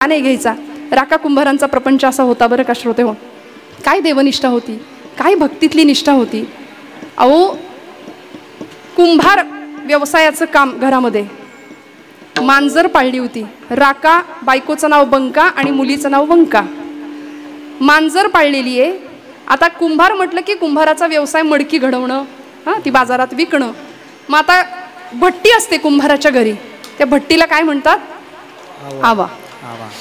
नाही घ्यायचा. राका कुंभारांचा प्रपंच असा होता बरं का श्रोते हो. काय देवनिष्ठा होती, काय भक्तीतली निष्ठा होती. अहो कुंभार व्यवसायाचं काम घरामध्ये मांजर पाळली होती. राका बायकोचं नाव बंका आणि मुलीचं नाव वंका. मांजर पाळलेली आहे. आता कुंभार म्हटलं की कुंभाराचा व्यवसाय मडकी घडवणं, हां ती बाजारात विकणं. मग आता भट्टी असते कुंभाराच्या घरी, त्या भट्टीला काय म्हणतात? आवा.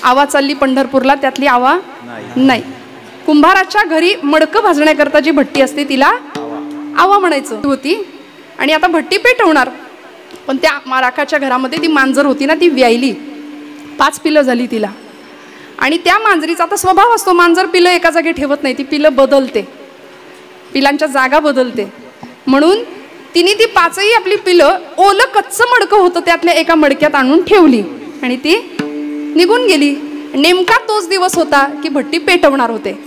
आवा चालली पंढरपूरला, त्यातली आवा नाही. कुंभाराच्या घरी मडकं भाजण्याकरता जी भट्टी असते तिला आवा म्हणायचं होती. आणि आता भट्टी पेटवणार, पण त्या राकाच्या घरामध्ये ती मांजर होती ना, ती व्यायली. 5 पिलं झाली तिला. आणि त्या मांजरीचा आता स्वभाव असतो, मांजर पिलं एका जागी ठेवत नाही, ती पिलं बदलते, पिलांच्या जागा बदलते. म्हणून तिने ती 5ही आपली पिलं ओलं कच्चं मडकं होतं त्यातल्या एका मडक्यात आणून ठेवली आणि ती निघून गेली. नेमका तोच दिवस होता की भट्टी पेटवणार होते.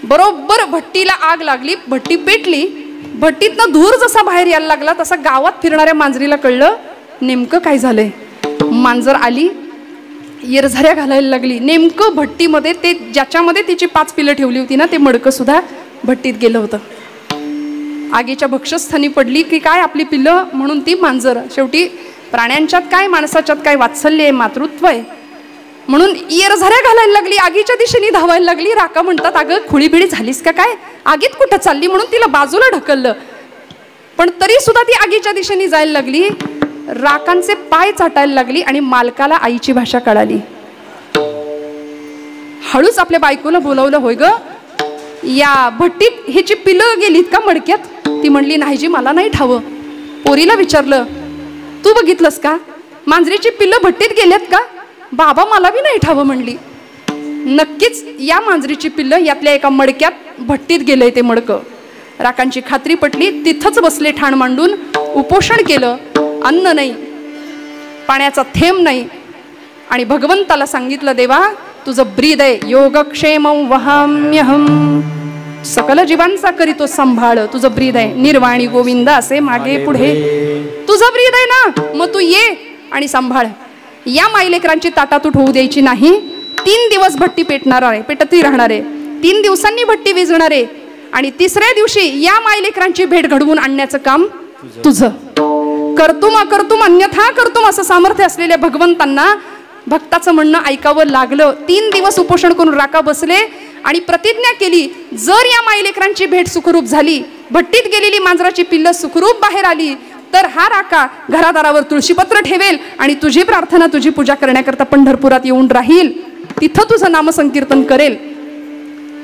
बरोबर भट्टीला आग लागली, भट्टी पेटली. भट्टीतनं धूर जसा बाहेर यायला लागला तसा गावात फिरणाऱ्या मांजरीला कळलं नेमकं काय झालंय. मांजर आली, येरझाऱ्या घालायला लागली. नेमकं भट्टीमध्ये ते ज्याच्यामध्ये तिची 5 पिलं ठेवली होती ना, ते मडकं सुद्धा भट्टीत गेलं होतं. आगीच्या भक्षस्थानी पडली की काय आपली पिलं, म्हणून ती मांजर. शेवटी प्राण्यांच्यात काय माणसाच्यात काय वात्सल्य आहे, मातृत्व आहे, म्हणून येरझाऱ्या घालायला लागली, आगीच्या दिशेने धावायला लागली. राका म्हणतात अगं खुळीबिळी झालीस का काय, आगीत कुठं चालली, म्हणून तिला बाजूला ढकललं. पण तरी सुद्धा ती आगीच्या दिशेने जायला लागली. राकांचे पाय चाटायला लागली आणि मालकाला आईची भाषा कळाली. हळूच आपल्या बायकोला बोलावलं, होय ग या भट्टीत ह्याची पिलं गेलीत का मडक्यात? ती म्हणली नाही जी, मला नाही ठावं. पोरीला विचारलं, तू बघितलंस का मांजरीची पिलं भट्टीत गेल्यात का? बाबा मला बी नाही ठावं म्हणली. नक्कीच या मांजरीची पिल्लं यातल्या एका मडक्यात भट्टीत गेलंय ते मडकं. राकांची खात्री पटली. तिथंच बसले ठाण मांडून, उपोषण केलं. अन्न नाही, पाण्याचा थेंब नाही. आणि भगवंताला सांगितलं, देवा तुझं ब्रीद आहे, योगक्षेमं वहाम्यहम, सकल जीवांचा करीतो सांभाळ. तुझं ब्रीद आहे, निर्वाणी गोविंद असे मागे पुढे तुझं ब्रीद आहे ना, मग तू ये आणि सांभाळ. या माईलेकरांची ताटातूट होऊ द्यायची नाही. 3 दिवस भट्टी पेटणार आहे, पेटती राहणार आहे. 3 दिवसांनी भट्टी विझणार आहे. आणि 3ऱ्या दिवशी या माईलेकरांची भेट घडवून आणण्याचं काम तुझं. कर्तुम अकर्तुम अन्यथा कर्तुम असं सामर्थ्य असलेल्या भगवंतांना भक्ताचं म्हणणं ऐकावं लागलं. 3 दिवस उपोषण करून राका बसले आणि प्रतिज्ञा केली, जर या माईलेकरांची भेट सुखरूप झाली, भट्टीत गेलेली मांजराची पिल्लं सुखरूप बाहेर आली, तर हा राका घरादारावर तुळशीपत्र ठेवेल आणि तुझी प्रार्थना, तुझी पूजा करण्याकरता पंढरपुरात येऊन राहील, तिथं तुझं नामसंकीर्तन करेल.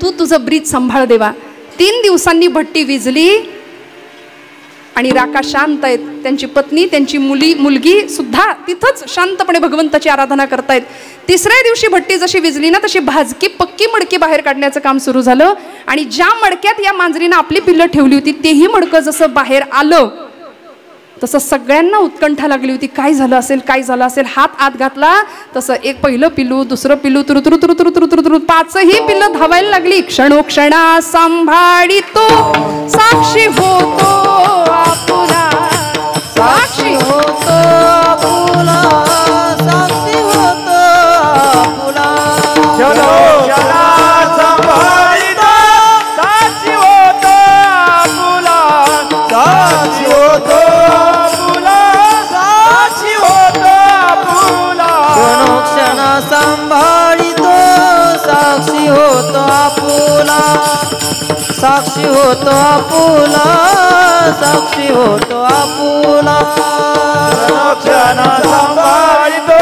तू तुझं ब्रीद सांभाळ देवा. 3 दिवसांनी भट्टी विझली आणि राका शांत आहेत. त्यांची पत्नी, त्यांची मुलगी सुद्धा तिथंच शांतपणे भगवंताची आराधना करतायत. 3ऱ्या दिवशी भट्टी जशी विझली ना, तशी भाजकी पक्की मडकी बाहेर काढण्याचं काम सुरू झालं. आणि ज्या मडक्यात या मांजरीनं आपली पिल्लं ठेवली होती, तेही मडकं जसं बाहेर आलं, तसं सगळ्यांना उत्कंठा लागली होती. काय झालं असेल, काय झालं असेल. हात आत घातला तसं एक पहिलं पिल्लू, दुसरं पिल्लू, तुरु 5ही पिल्लं धावायला लागली. क्षणोक्षणा सांभाळितो साक्षी होतो आपुला, साक्षी होतो आपुला, साक्षी होतो आपुला. क्षणोक्षणा सांभाळितो साक्षी होतो आपुला, साक्षी होतो सांभाळितो साक्षी होतो आपुला, साक्षी होतो आपुला, साक्षी होतो आपुला. क्षण सांभाळितो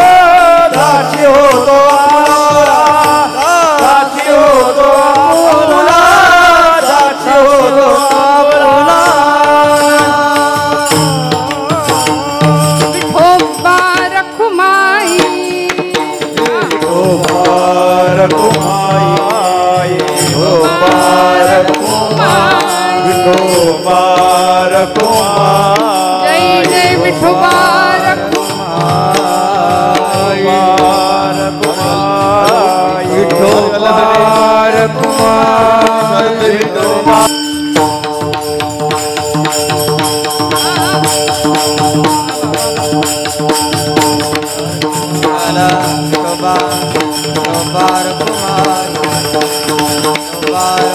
साक्षी होतो आपुला, साक्षी होतो आपुला, साक्षी होतो आपुला. विठोबा रखुमाई, जय जय विठोबा विठोबा बार कुमार बार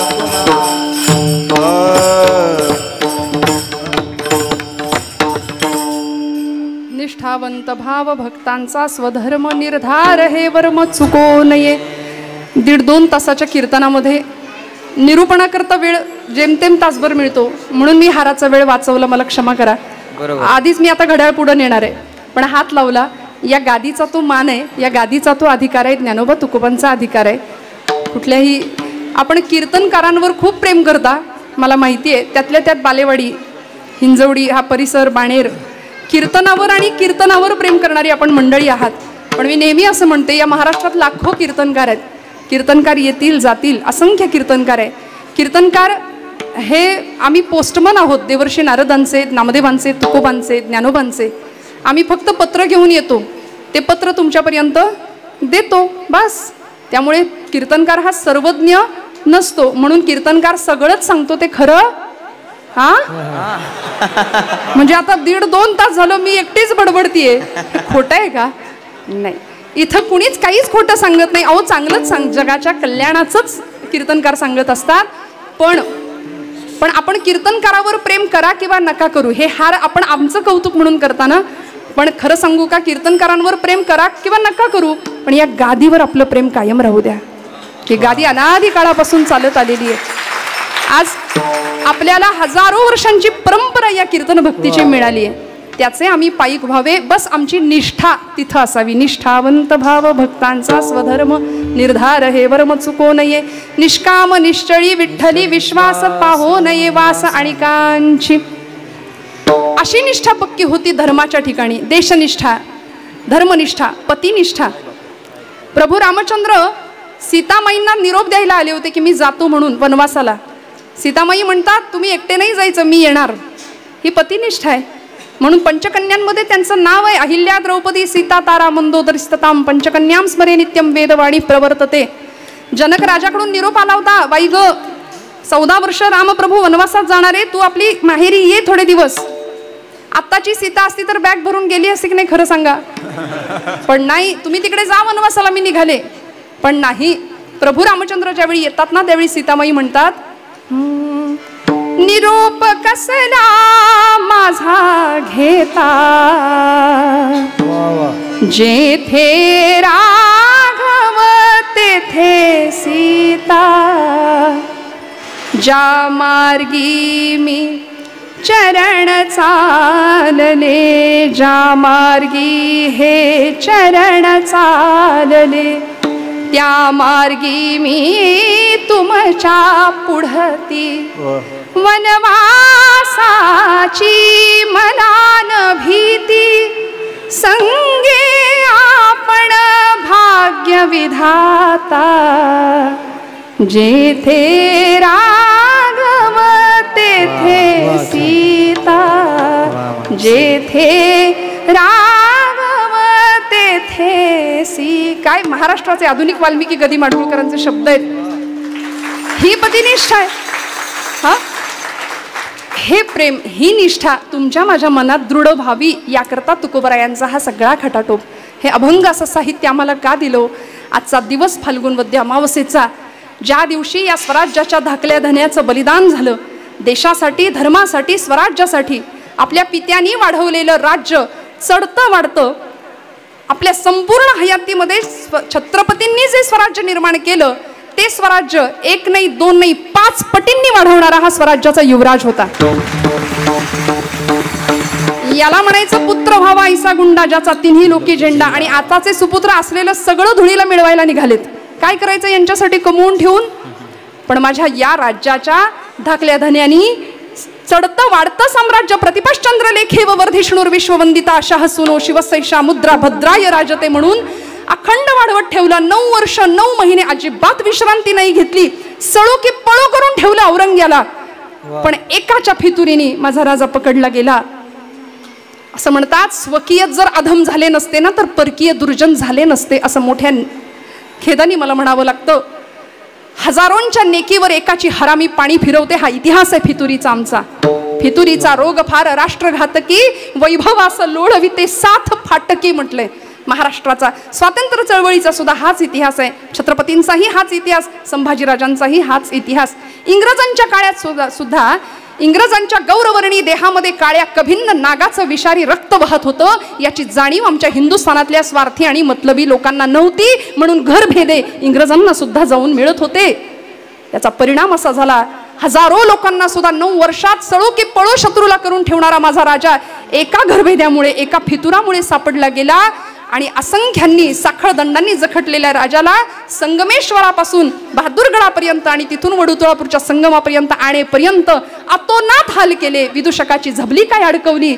निष्ठावंत भाव भक्तांचा स्वधर्म निर्धार हे वर्म चुको नये. 1.5-2 तासाच्या कीर्तनामध्ये निरूपणाकरता वेळ जेमतेम तासभर मिळतो म्हणून मी हाराचा वेळ वाचवला, मला क्षमा करा. आधीच मी आता घड्याळ पुढे नेणार आहे, पण हात लावला. या गादीचा तो मान आहे, या गादीचा तो अधिकार आहे, ज्ञानोबा तुकोबांचा अधिकार आहे. कुठल्याही आपण कीर्तनकारांवर खूप प्रेम करता, मला माहिती आहे. त्यातल्या त्यात बालेवाडी, हिंजवडी हा परिसर, बाणेर, कीर्तनावर आणि कीर्तनावर प्रेम करणारी आपण मंडळी आहात. पण मी नेहमी असं म्हणते, या महाराष्ट्रात लाखो कीर्तनकार आहेत. कीर्तनकार येतील जातील, असंख्य कीर्तनकार आहे. कीर्तनकार हे आम्ही पोस्टमन आहोत, देवर्षी नारदांचे, नामदेवांचे, तुकोबांचे, ज्ञानोबांचे. आम्ही फक्त पत्र घेऊन येतो, ते पत्र तुमच्यापर्यंत देतो, बस. त्यामुळे कीर्तनकार हा सर्वज्ञ नसतो, म्हणून कीर्तनकार सगळंच सांगतो ते खरं. हा म्हणजे आता 1.5-2 तास झालं मी एकटीच बडबडतीये, खोटं आहे का? नाही, इथं कुणीच काहीच खोटं सांगत नाही. अहो चांगलंच जगाच्या कल्याणाचंच कीर्तनकार सांगत असतात. पण आपण कीर्तनकारावर प्रेम करा किंवा नका करू, हे हार आपण आमचं कौतुक म्हणून करताना. पण खरं सांगू का, कीर्तनकारांवर प्रेम करा किंवा नका करू, पण या गादीवर आपलं प्रेम कायम राहू द्या. ही गादी अनादी काळापासून चालत आलेली आहे. आज आपल्याला हजारो वर्षांची परंपरा या कीर्तन भक्तीची मिळाली आहे, त्याचे आम्ही पायीक व्हावे, बस आमची निष्ठा तिथं असावी. निष्ठावंत भाव भक्तांचा स्वधर्म निर्धार हे वर्म चुको नये. निष्काम निश्चळी विठ्ठली विश्वास पाहो नये वास आणिकांची. अशी निष्ठा पक्की होती धर्माच्या ठिकाणी. देशनिष्ठा, धर्मनिष्ठा, पतिनिष्ठा. प्रभू रामचंद्र सीतामाईंना निरोप द्यायला आले होते की मी जातो म्हणून वनवासाला. सीतामाई म्हणतात तुम्ही एकटे नाही जायचं, मी येणार. ही पतिनिष्ठा आहे. म्हणून पंचकन्यांमध्ये त्यांचं नाव आहे अहिल्या, द्रौपदी, सीता, तारा, मंदोदरी स्तताम पंचकन्यां स्मरे नित्यम वेदवाणी प्रवर्तते. जनक राजाकडून निरोप आला होता, बाई ग 14 वर्ष रामप्रभू वनवासात जाणारे, तू आपली माहेरी ये थोडे दिवस. आत्ताची सीता असती तर बॅग भरून गेली असती की नाही, खरं सांगा. पण नाही, तुम्ही तिकडे जा वनवासाला, मी निघाले. पण नाही, प्रभू रामचंद्र ज्यावेळी येतात ना त्यावेळी सीतामाई म्हणतात निरोप कसला माझा घेता, जेथे राघव तेथे सीता. ज्या मार्गी मी चरण चालले, ज्या मार्गी हे चरण चालले, त्या मार्गी मी तुमच्या पुढती. वनवासाची मनान भीती, संगे आपण भाग्य विधाता. जेथे राघव तेथे सीता, जेथे राघव तेथे सी. काय महाराष्ट्राचे आधुनिक वाल्मिकी गदी माडगुळकरांचे शब्द आहेत. ही पतिनिष्ठा आहे. हा, हे प्रेम, ही निष्ठा तुमच्या माझ्या मनात दृढ व्हावी याकरता तुकोबरायांचा हा सगळा खटाटोप. हे अभंग असं साहित्य आम्हाला का दिलं? आजचा दिवस फाल्गुन वद्य अमावस्येचा, ज्या दिवशी या स्वराज्याच्या धाकल्या धन्याचं बलिदान झालं, देशासाठी, धर्मासाठी, स्वराज्यासाठी आपल्या पित्यांनी वाढवलेलं राज्य चढतं वाढतं. आपल्या संपूर्ण हयातीमध्ये छत्रपतींनी जे स्वराज्य निर्माण केलं ते स्वराज्य 1 नाही 2 नाही 5 पटींनी वाढवणारा हा स्वराज्याचा युवराज होता. याला म्हणायचं पुत्र व्हावा ऐसा गुंडा, ज्याचा 3 लोकी झेंडा. आणि आताचे सुपुत्र असलेलं सगळं धुळीला मिळवायला निघालेत. काय करायचं यांच्यासाठी कमवून ठेवून. पण माझ्या या राज्याच्या धाकल्या धन्यांनी चढतं वाढतं साम्राज्य प्रतिपश्चंद्र लेखे व वर्धिष्णुर विश्ववंदिता अशा हसूनो शिवसैषा मुद्रा भद्राय राजते म्हणून अखंड वाढवत ठेवलं. 9 वर्ष 9 महिने अजिबात विश्रांती नाही घेतली. सळो की पळो करून ठेवलं औरंग्याला. पण एकाच्या फितुरीने माझा राजा पकडला गेला. असं म्हणतात स्वकीय जर अधम झाले नसते ना तर परकीय दुर्जन झाले नसते, असं मोठ्या खेदानी मला म्हणावं लागतं. हजारोंच्या नेकीवर एकाची हरामी पाणी फिरवते, हा इतिहास आहे फितुरीचा आमचा. फितुरीचा रोग फार राष्ट्रघातकी, वैभवास लोढविते साथ फाटकी म्हटलंय. महाराष्ट्राचा स्वातंत्र्य चळवळीचा सुद्धा हाच इतिहास आहे, छत्रपतींचाही हाच इतिहास, संभाजीराजांचाही हाच इतिहास. इंग्रजांच्या काळात सुद्धा इंग्रजांच्या गौरवर्णी देहामध्ये काळ्या कभिन्न नागाचं विषारी रक्त वाहत होतं. याची जाणीव आमच्या हिंदुस्थानातल्या स्वार्थी आणि मतलबी लोकांना नव्हती, म्हणून घरभेदे इंग्रजांना सुद्धा जाऊन मिळत होते. याचा परिणाम असा झाला, हजारो लोकांना सुद्धा 9 वर्षात सळो की पळो शत्रूला करून ठेवणारा माझा राजा एका घरभेद्यामुळे, एका फितुरामुळे सापडला गेला. आणि असंख्यांनी साखळ दंडांनी जखटलेल्या राजाला संगमेश्वरापासून बहादूरगडापर्यंत आणि तिथून वडुतळापूरच्या संगमापर्यंत आणेपर्यंत अतोनात हाल केले. विदूषकाची झबली काय अडकवली.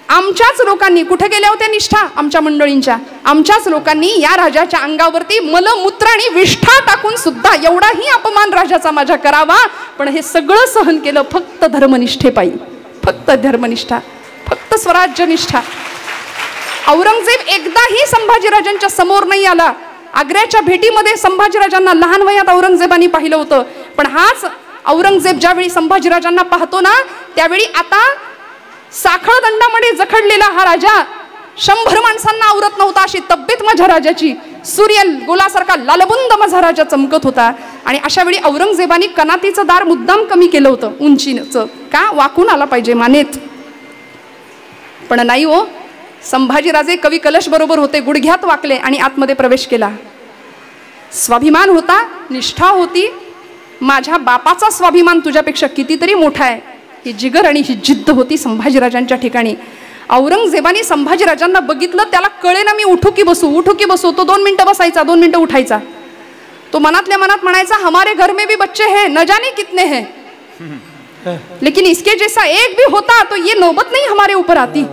आमच्याच लोकांनी, कुठे गेल्या होत्या निष्ठा आमच्या मंडळींच्या, आमच्याच लोकांनी या राजाच्या अंगावरती मलमूत्र आणि विष्ठा टाकून सुद्धा एवढाही अपमान राजाचा माझा करावा, पण हे सगळं सहन केलं फक्त धर्मनिष्ठेपायी, फक्त धर्मनिष्ठा, फक्त स्वराज्यनिष्ठा. औरंगजेब एकदाही संभाजीराजांच्या समोर नाही आला. आग्र्याच्या भेटीमध्ये संभाजीराजांना लहान वयात औरंगजेबांनी पाहिलं होतं, पण हाच औरंगजेब ज्यावेळी संभाजीराजांना पाहतो ना, त्यावेळी आता साखळ दंडामध्ये जखडलेला हा राजा 100 माणसांना आवरत नव्हता, अशी तब्येत माझ्या राजाची. सूर्य गोलासारखा लालबुंद माझा राजा चमकत होता. आणि अशा वेळी औरंगजेबाने कनातीचं दार मुद्दाम कमी केलं होतं, उंचीचं, का वाकून आला पाहिजे मानेत. पण नाही हो, संभाजीराजे कवी कलश बरोबर होते, गुडघ्यात वाकले आणि आतमध्ये प्रवेश केला. स्वाभिमान होता, निष्ठा होती. माझ्या बापाचा स्वाभिमान तुझ्यापेक्षा कितीतरी मोठा आहे, ही जिगर आणि ही जिद्द होती संभाजीराजांच्या ठिकाणी. औरंगजेबाने संभाजीराजांना बघितलं, त्याला कळे ना मी उठू की बसू, उठू की बसू. तो 2 मिनिटं बसायचा, 2 मिनिटं उठायचा. तो मनातल्या मनात म्हणायचा, हमारे घर में भी बच्चे हैं, न जाने कितने हैं, लेकिन इसके जैसा एक भी होता तो ये नौबत नहीं हमारे ऊपर आती.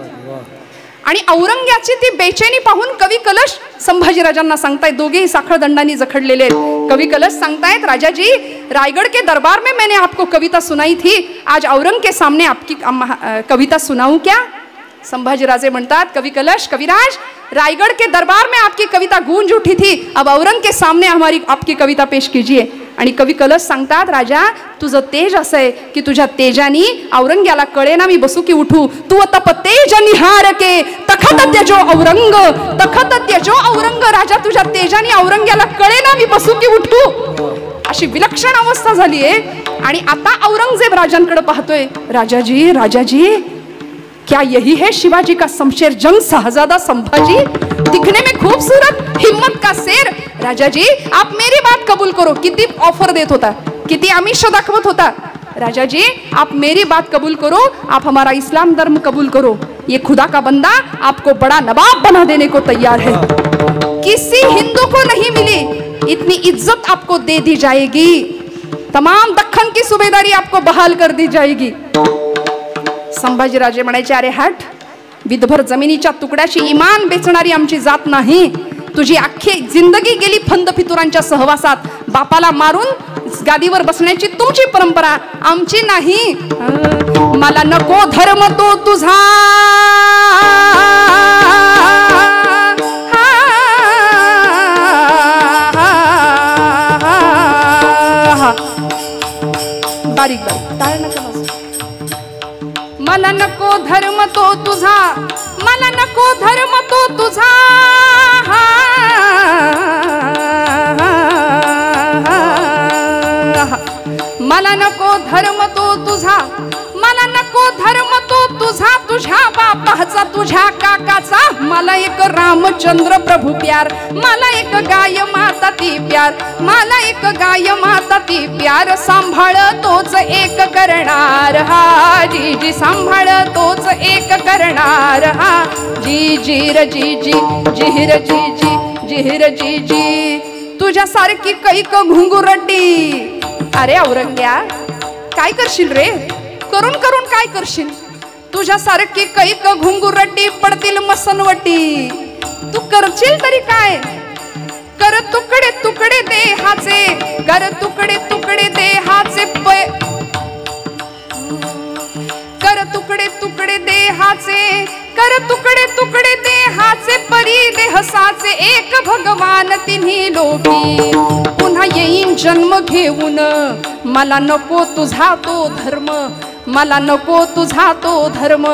आणि औरंग्याची ती बेचैनी पाहून कवी कलश संभाजीराजांना सांगतायत, दोघेही साखळ दंडांनी जखडलेले आहेत. कवी कलश सांगतायत, राजाजी, रायगढ़ के दरबार में मैंने आपको कविता सुनाई थी, आज औरंग के सामने आपकी कविता सुनाऊं क्या? संभाजीराजे म्हणतात, कवी कलश, कविराज, रायगढ़ के दरबार में आपकी कविता गूंज उठी थी, अब औरंग के सामने हमारी आपकी कविता पेश कीजिए. आणि कवी कलश सांगतात, राजा, तुझं तेज असं आहे की तुझ्या तेजानी औरंग्याला कळे ना मी बसू की उठू. तू तप तेज निहार के तखत त्यजो औरंग, तखत त्यजो औरंग. राजा, तुझ्या तेजानी औरंग्याला कळे ना मी बसू की उठू. अशी विलक्षण अवस्था झाली आहे. आणि आता औरंगजेब राजांकडे पाहतोय, राजाजी, राजाजी, क्या यही है शिवाजी का शमशेर जंग शहजादा संभाजी, दिखने में खूबसूरत, हिम्मत का शेर. राजाजी, आप मेरी बात कबूल करो. किती ऑफर देत होता, किती आमिष दाखवत होता. राजाजी, आप मेरी बात कबूल करो, आप हमारा इस्लाम धर्म कबूल करो, ये खुदा का बंदा आपको बड़ा नवाब बना देने को तैयार है. किसी हिंदू को नहीं मिली इतनी इज्जत आपको दे दी जाएगी, तमाम दख्खन की सुबेदारी आपको बहाल कर दी जाएगी. संभाजीराजे म्हणायचे, अरे हट, विधभर जमिनीच्या तुकड्याशी इमान बेचणारी आमची जात नाही. तुझी अख्खी जिंदगी गेली फंद फितुरांच्या सहवासात. बापाला मारून गादीवर बसण्याची तुमची परंपरा, आमची नाही. मला नको धर्म तो तुझा, बारीक बारीक टाळ नका वाजवू. मला नको धर्म तो तुझा, मला नको धर्म तो तुझा, मला नको धर्म तो तुझा, मला नको धर्म तो तुझा, तुझ्या बापाचा तुझ्या काकाचा, मला एक रामचंद्र प्रभू प्यार, मला एक गाय माता ती प्यार, मला एक गाय माता ती प्यार. सांभाळ तोच एक करणार हा, जी जी सांभाळ तोच एक करणार हा, जी जी र जी जी, जिहिर जी जी, जिहिर जी जी. तुझ्यासारखी कैक घुंगुरटी. अरे औरंग्या, काय करशील रे, करून करून काय करशील. तुझ्यासारखी कैक घुंगुरटी पडतील मसनवटी. तू करशील तरी काय, कर तुकडे तुकडे देहाचे, कर तुकडे तुकडे देहाचे, कर तुकडे तुकडे देहाचे, कर तुकडे तुकडे देहाचे, परी देहसाचे एक भगवान तिन्ही लोकी. पुन्हा येईन जन्म घेऊन, मला नको तुझा तो धर्म, मला नको तुझा तो धर्म,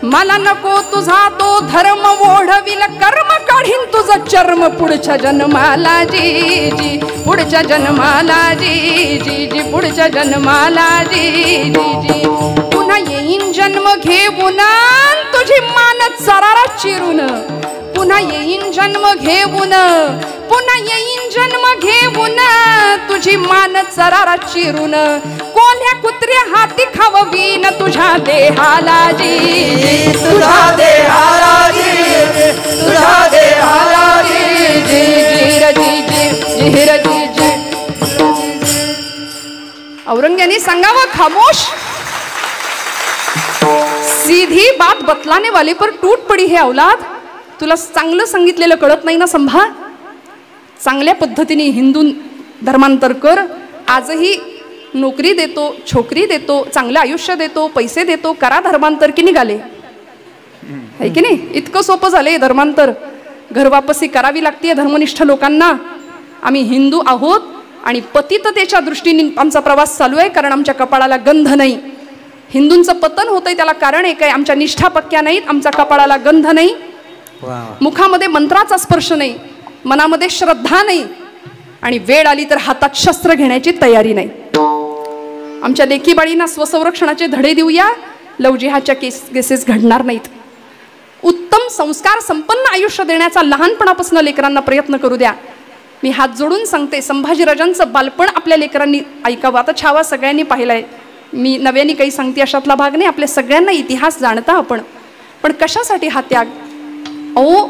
मला नको तुझा तो धर्म, ओढविल कर्म काढीन तुझं चर्म पुढच्या जन्माला जी जी, पुढच्या जन्माला जी जी जी, पुढच्या जन्माला जी जी जी. पुन्हा येईन जन्म घेऊन तुझी मान चरारा चिरून, पुन्हा येईन जन्म घेऊन, पुन्हा येईन जन्म घेऊन तुझी मान चरारा चिरून, कोल्ह्या कुत्र्या हाती खाववीन तुझ्या देहाला जी जी, तुझ्या देहाला जी, तुझ्या देहाला जी जी जी रजी जी जी रजी जी. औरंग्याने सांगावं खामोश, सीधी बात बतलाने वाले पर टूट पडी है औलाद. तुला चांगलं सांगितलेलं कळत नाही ना संभा. चांगल्या पद्धतीने हिंदू धर्मांतर कर. आजही नोकरी देतो, छोकरी देतो, चांगलं आयुष्य देतो, पैसे देतो, करा धर्मांतर. की निघाले आहे की नाही? इतकं सोपं झालंय धर्मांतर. घरवापसी करावी लागते धर्मनिष्ठ लोकांना. आम्ही हिंदू आहोत आणि पतिततेच्या दृष्टीने आमचा प्रवास चालू आहे, कारण आमच्या कपाळाला गंध नाही. हिंदूंचं पतन होतंय त्याला कारण एक आहे, आमच्या निष्ठा पक्क्या नाहीत, आमच्या कपाळाला गंध नाही, मुखामध्ये मंत्राचा स्पर्श नाही, मनामध्ये श्रद्धा नाही, आणि वेळ आली तर हातात शस्त्र घेण्याची तयारी नाही. आमच्या लेकीबाळींना स्वसंरक्षणाचे धडे देऊया, लवजिहाच्या केसेस घडणार नाहीत. उत्तम संस्कार संपन्न आयुष्य देण्याचा लहानपणापासून लेकरांना प्रयत्न करू द्या. मी हात जोडून सांगते, संभाजीराजांचं बालपण आपल्या लेकरांनी ऐकावं. आता छावा सगळ्यांनी पाहिलाय, मी नव्याने काही सांगते अशातला भाग नाही. आपल्या सगळ्यांना इतिहास जाणता आपण, पण कशासाठी हा त्याग? अहो,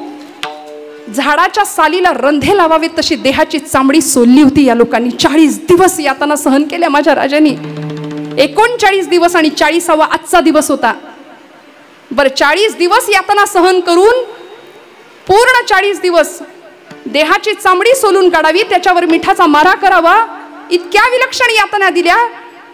झाडाच्या सालीला रंधे लावावेत तशी देहाची चामडी सोलली होती या लोकांनी. 40 दिवस यातना सहन केल्या माझ्या राजांनी. 39 दिवस आणि 40वा आजचा दिवस होता. बरं, 40 दिवस यातना सहन करून पूर्ण 40 दिवस देहाची चामडी सोलून काढावी, त्याच्यावर मिठाचा मारा करावा, इतक्या विलक्षण यातना दिल्या.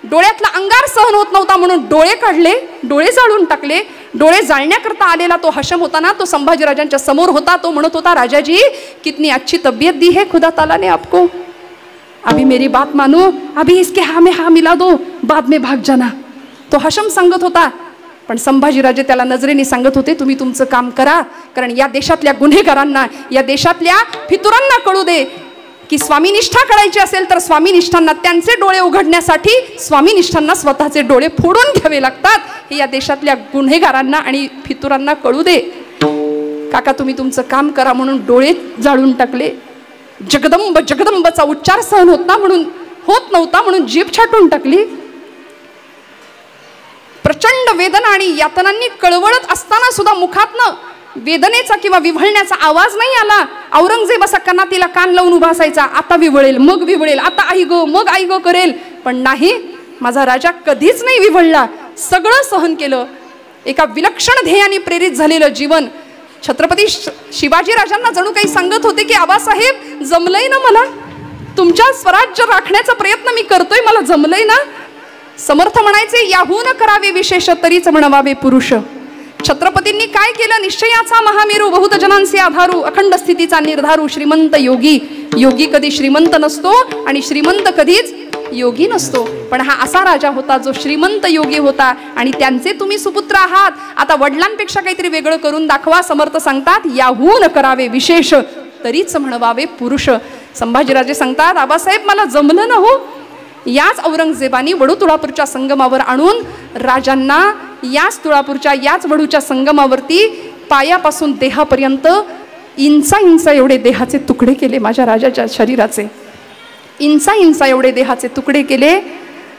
डोळ्यातला अंगार सहन होत नव्हता म्हणून डोळे काढले, डोळे जाळून टाकले. डोळे जाळण्याकरता आलेला तो हशम होता ना, तो संभाजीराजांच्या समोर होता. तो म्हणत होता, राजाजी कितनी अच्छी तबीयत दी है खुदा ताला ने आपको, अभी मेरी बात मानो, अभी इसके हाँ में हाँ मिला दो, बाद में भाग जाना. तो हशम सांगत होता. पण संभाजीराजे त्याला नजरेने सांगत होते, तुम्ही तुमचं काम करा, कारण या देशातल्या गुन्हेगारांना, या देशातल्या फितुरांना कळू दे की स्वामीनिष्ठा करायची असेल तर स्वामीनिष्ठांना त्यांचे डोळे उघडण्यासाठी स्वामीनिष्ठांना स्वतःचे डोळे फोडून घ्यावे लागतात. हे या देशातल्या गुन्हेगारांना आणि फितुरांना कळू दे. काका तुम्ही तुमचं काम करा म्हणून डोळे जाळून टाकले. जगदंब जगदंबचा उच्चार सहन होत नव्हता म्हणून जीभ छाटून टाकली. प्रचंड वेदना आणि यातनांनी कळवळत असताना सुद्धा मुखातनं वेदनेचा किंवा विव्हळण्याचा आवाज नाही आला. औरंगजेब असा कनातीला कान लावून उभा असायचा, आता विव्हळेल मग विव्हळेल, आता आई गो मग आई गो करेल. पण नाही, माझा राजा कधीच नाही विव्हळला, सगळं सहन केलं. एका विलक्षण ध्येयाने प्रेरित झालेलं जीवन. छत्रपती शिवाजी राजांना जणू काही सांगत होते की आबासाहेब जमलंय ना, मला तुमच्या स्वराज्य राखण्याचा प्रयत्न मी करतोय, मला जमलंय ना. समर्थ म्हणायचे, याहून करावे विशेष तरीच म्हणवावे पुरुष. छत्रपतींनी काय केलं? निश्चयाचा महामेरू, बहुत जनांचे आधारू, अखंड स्थितीचा निर्धारू, श्रीमंत योगी. योगी कधी श्रीमंत नसतो आणि श्रीमंत कधीच योगी नसतो. पण हा असा राजा होता जो श्रीमंत योगी होता आणि त्यांचे तुम्ही सुपुत्र आहात. आता वडिलांपेक्षा काहीतरी वेगळं करून दाखवा. समर्थ सांगतात, याहून करावे विशेष तरीच म्हणवावे पुरुष. संभाजीराजे सांगतात, आबासाहेब मला जमलं ना हो. याच औरंगजेबानी वडू तुळापूरच्या संगमावर आणून राजांना याच तुळापूरच्या याच वडूच्या संगमावरती पायापासून देहापर्यंत इंचा इंचा एवढे देहाचे तुकडे केले. माझ्या राजाच्या शरीराचे इंचा इंचा एवढे देहाचे तुकडे केले.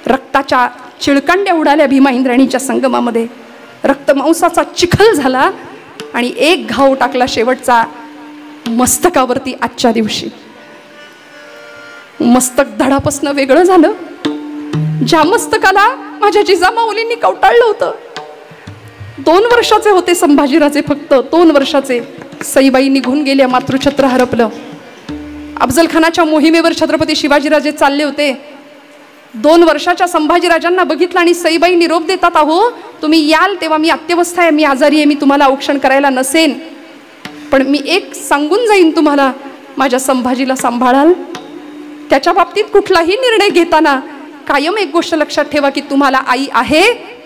रक्ताच्या चिळकांड्या उडाल्या भीमा इंद्राणीच्या संगमामध्ये. रक्तमांसाचा चिखल झाला आणि एक घाव टाकला शेवटचा मस्तकावरती. आजच्या दिवशी मस्तक धडापासनं वेगळं झालं. ज्या मस्तकाला माझ्या जिजामाऊलींनी कवटाळलं होतं. 2 वर्षाचे होते संभाजीराजे, फक्त 2 वर्षाचे. सईबाई निघून गेल्या, मातृछत्र हरपलं. अफजल खानाच्या मोहिमेवर छत्रपती शिवाजीराजे चालले होते. 2 वर्षाच्या संभाजीराजांना बघितलं आणि सईबाई निरोप देतात, अहो तुम्ही याल तेव्हा मी अत्यवस्था आहे, मी आजारी आहे, मी तुम्हाला औक्षण करायला नसेन, पण मी एक सांगून जाईन तुम्हाला, माझ्या संभाजीला सांभाळाल. त्याच्या बाबतीत कुठलाही निर्णय घेताना कायम एक गोष्ट लक्षात ठेवा की तुम्हाला आई आहे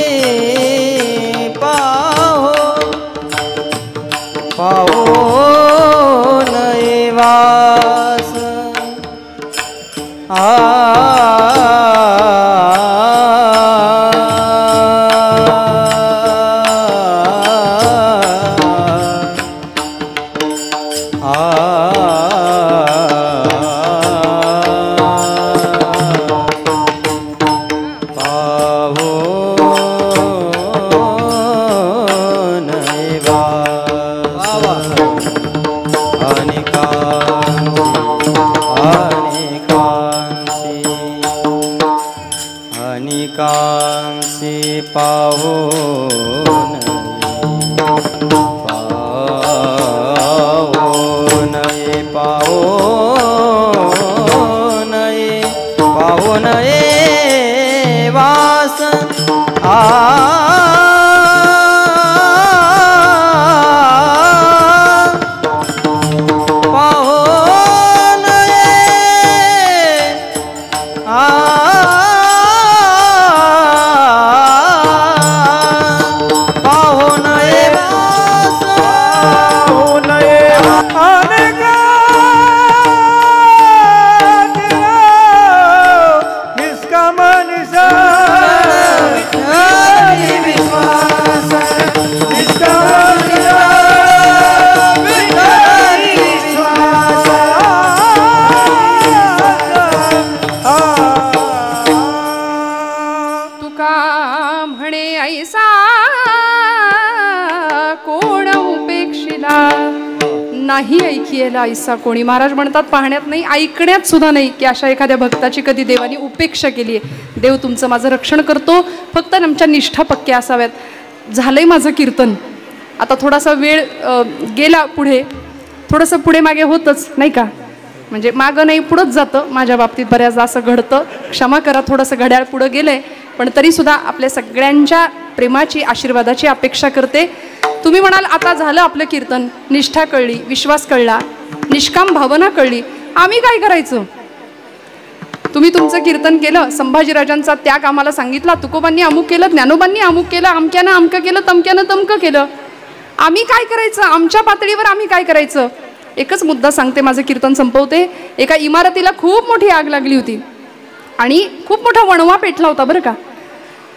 रे नाही ऐकियेला ऐसा कोणी. महाराज म्हणतात पाहण्यात नाही ऐकण्यात सुद्धा नाही की अशा एखाद्या भक्ताची कधी देवानी उपेक्षा केली आहे. देव तुमचं माझं रक्षण करतो, फक्त आमच्या निष्ठा पक्क्या असाव्यात. झालंय माझं कीर्तन, आता थोडासा वेळ गेला पुढे, थोडंसं पुढे मागे होतच नाही का, म्हणजे मागं नाही पुढंच जातं. माझ्या बाबतीत बऱ्याचदा असं घडतं, क्षमा करा, थोडंसं घड्याळ पुढं गेलंय, पण तरीसुद्धा आपल्या सगळ्यांच्या प्रेमाची आशीर्वादाची अपेक्षा करते. तुम्ही म्हणाल आता झालं आपलं कीर्तन, निष्ठा कळली, विश्वास कळला, निष्काम भावना कळली, आम्ही काय करायचं? तुम्ही तुमचं कीर्तन केलं, संभाजीराजांचा त्याग आम्हाला सांगितला, तुकोबांनी अमुक केलं, ज्ञानोबांनी अमुक केलं, अमक्यानं अमकं केलं, तमक्यानं तमकं केलं, आम्ही काय करायचं? आमच्या पातळीवर आम्ही काय करायचं? एकच मुद्दा सांगते, माझं कीर्तन संपवते. एका इमारतीला खूप मोठी आग लागली होती आणि खूप मोठा वणवा पेटला होता बरं का.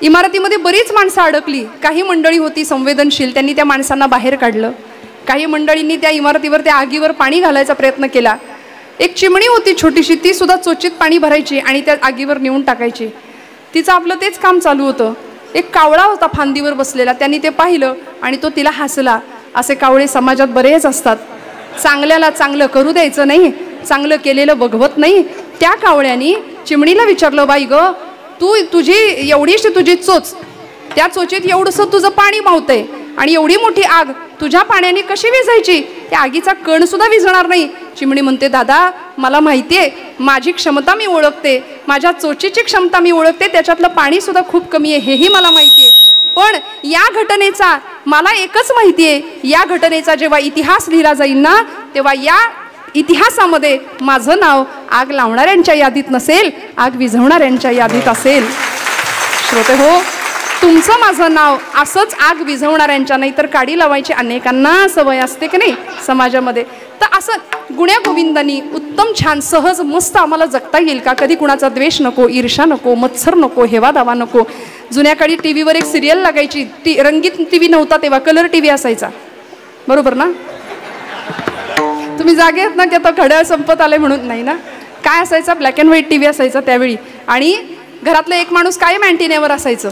इमारतीमध्ये बरीच माणसं अडकली. काही मंडळी होती संवेदनशील, त्यांनी त्या माणसांना बाहेर काढलं. काही मंडळींनी त्या इमारतीवर, त्या आगीवर पाणी घालायचा प्रयत्न केला. एक चिमणी होती छोटीशी, ती सुद्धा चोचीत पाणी भरायची आणि त्या आगीवर नेऊन टाकायची. तिचं आपलं तेच काम चालू होतं. एक कावळा होता फांदीवर बसलेला, त्यांनी ते पाहिलं आणि तो तिला हसला. असे कावळे समाजात बरेच असतात. चांगल्याला चांगलं करू द्यायचं नाही, चांगलं केलेलं बघवत नाही. त्या कावळ्यानी चिमणीला विचारलं, बाई ग, तू तुझी एवढीशी तुझी चोच, त्या चोचीत एवढंसं तुझं पाणी मावतंय आणि एवढी मोठी आग तुझ्या पाण्याने कशी विझायची? त्या आगीचा कण सुद्धा विझणार नाही. चिमणी म्हणते, दादा मला माहिती आहे, माझी क्षमता मी ओळखते, माझ्या चोचीची क्षमता मी ओळखते, त्याच्यातलं पाणी सुद्धा खूप कमी आहे हेही मला माहिती आहे. पण या घटनेचा मला एकच माहिती आहे, या घटनेचा जेव्हा इतिहास लिहिला जाईल ना, तेव्हा या इतिहासामध्ये माझं नाव आग लावणाऱ्यांच्या यादीत नसेल, आग विझवणाऱ्यांच्या यादीत असेल. श्रोते हो, तुमचं माझं नाव असंच आग विझवणाऱ्यांच्या, नाही तर काडी लावायची अनेकांना सवय असते की नाही समाजामध्ये. तर असं गुण्या गोविंदांनी उत्तम छान सहज मस्त आम्हाला जगता येईल का? कधी कुणाचा द्वेष नको, ईर्षा नको, मत्सर नको, हेवा दावा नको. जुन्या काळी टी व्हीवर एक सिरियल लागायची, रंगीत टी व्ही नव्हता तेव्हा, कलर टी व्ही असायचा, बरोबर ना? तुम्ही जागे आहेत ना की आता घड्याळ संपत आले म्हणून? नाही ना. काय असायचा? Black and white T V असायचा त्यावेळी, आणि घरातलं एक माणूस कायम अँटिन्यावर असायचं.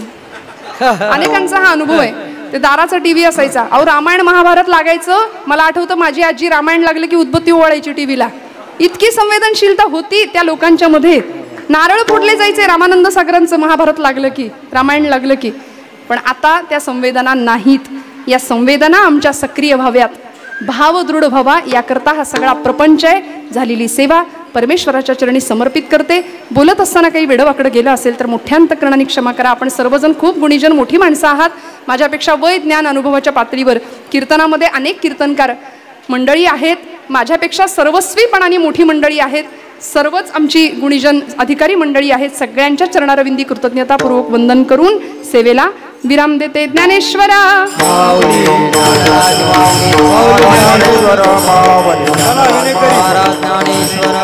अनेकांचा हा अनुभव आहे. ते दाराचा टी व्ही असायचा. अहो, रामायण महाभारत लागायचं. मला आठवतं माझी आजी रामायण लागलं की उदबत्ती ओवाळायची टी व्हीला. इतकी संवेदनशीलता होती त्या लोकांच्या मध्ये. नारळ फोडले जायचे रामानंद सागरांचं महाभारत लागलं की, रामायण लागलं की. पण आता त्या संवेदना नाहीत. या संवेदना आमच्या सक्रिय व्हाव्यात, भाव दृढ व्हावा, याकरता हा सगळा प्रपंच आहे. झालेली सेवा परमेश्वराच्या चरणी समर्पित करते. बोलत असताना काही वेडवाकडं गेलं असेल तर मोठ्या अंतःकरणाने क्षमा करा. आपण सर्वजण खूप गुणीजन, मोठी माणसं आहात. माझ्यापेक्षा वय, ज्ञान, अनुभवाच्या पातळीवर कीर्तनामध्ये अनेक कीर्तनकार मंडळी आहेत. माझ्यापेक्षा सर्वस्वीपणाने मोठी मंडळी आहेत. सर्वच आमची गुणीजन अधिकारी मंडळी आहेत. सगळ्यांच्या चरणारविंदी कृतज्ञतापूर्वक वंदन करून सेवेला विराम देते. ज्ञानेश्वरा ज्ञानेश्वर